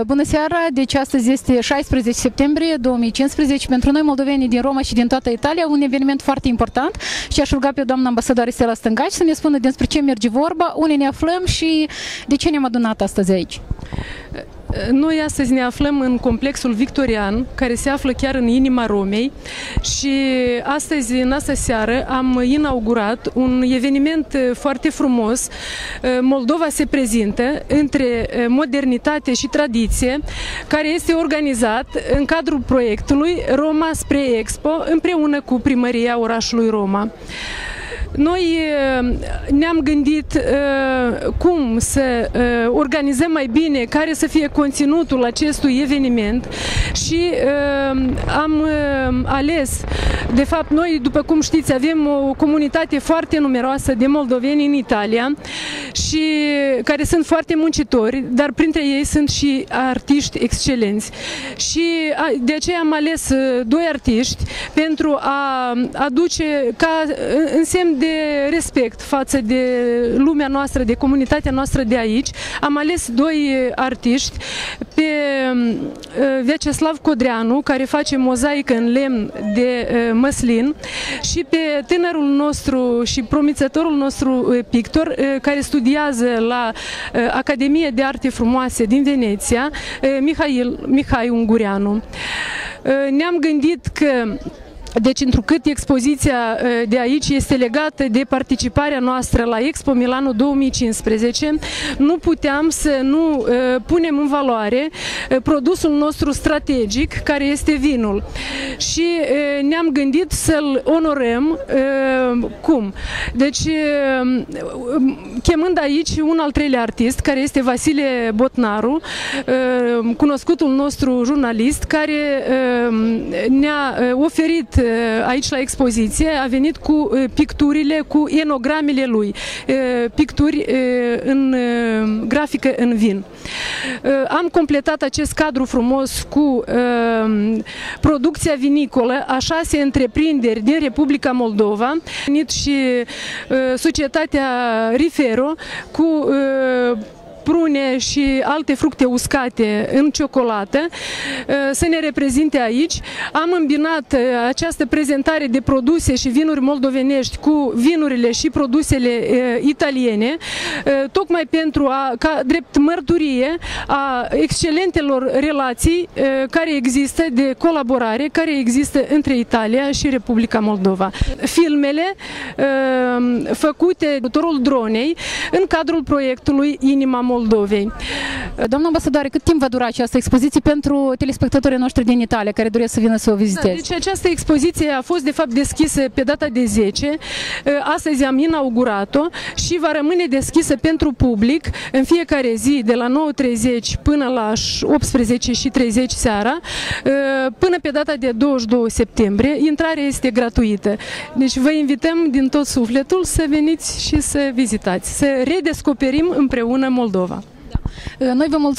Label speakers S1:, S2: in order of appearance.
S1: Bună seara! Deci astăzi este 16 septembrie 2015. Pentru noi moldovenii din Roma și din toată Italia, un eveniment foarte important și aș ruga pe doamna ambasadoare Stella Stângaci să ne spună despre ce merge vorba, unde ne aflăm și de ce ne-am adunat astăzi aici.
S2: Noi astăzi ne aflăm în complexul victorian, care se află chiar în inima Romei și astăzi, în această seară, am inaugurat un eveniment foarte frumos. Moldova se prezintă între modernitate și tradiție, care este organizat în cadrul proiectului Roma spre Expo, împreună cu Primăria orașului Roma. Noi ne-am gândit cum să organizăm mai bine, care să fie conținutul acestui eveniment și am ales, de fapt noi, după cum știți, avem o comunitate foarte numeroasă de moldoveni în Italia și care sunt foarte muncitori, dar printre ei sunt și artiști excelenți. Și de aceea am ales doi artiști pentru a aduce ca în semn de respect față de lumea noastră, de comunitatea noastră de aici. Am ales doi artiști, pe Vyacheslav Codreanu, care face mozaică în lemn de măslin, și pe tânărul nostru și promițătorul nostru pictor, care studiază la Academia de Arte Frumoase din Veneția, Mihai Ungureanu. Ne-am gândit că deci, întrucât expoziția de aici este legată de participarea noastră la Expo Milano 2015, nu puteam să nu punem în valoare produsul nostru strategic, care este vinul. Și ne-am gândit să-l onorăm cum? Deci, chemând aici un al treilea artist, care este Vasile Botnaru, cunoscutul nostru jurnalist, care ne-a oferit aici la expoziție, a venit cu picturile, cu enogramele lui, picturi în grafică în vin. Am completat acest cadru frumos cu producția vinicolă a 6 întreprinderi din Republica Moldova, venit și societatea Rifero cu prune și alte fructe uscate în ciocolată să ne reprezinte aici. Am îmbinat această prezentare de produse și vinuri moldovenești cu vinurile și produsele italiene, tocmai pentru ca drept mărturie a excelentelor relații care există, de colaborare care există între Italia și Republica Moldova. Filmele făcute cu ajutorul dronei în cadrul proiectului Inima Moldovei.
S1: Doamna ambasadoare, cât timp va dura această expoziție pentru telespectatorii noștri din Italia, care doresc să vină să o viziteze?
S2: Da, deci această expoziție a fost de fapt deschisă pe data de 10, astăzi am inaugurat-o și va rămâne deschisă pentru public în fiecare zi, de la 9:30 până la 18:30 seara, până pe data de 22 septembrie. Intrarea este gratuită. Deci vă invităm din tot sufletul să veniți și să vizitați, să redescoperim împreună Moldova.
S1: Noi vă mulțumim.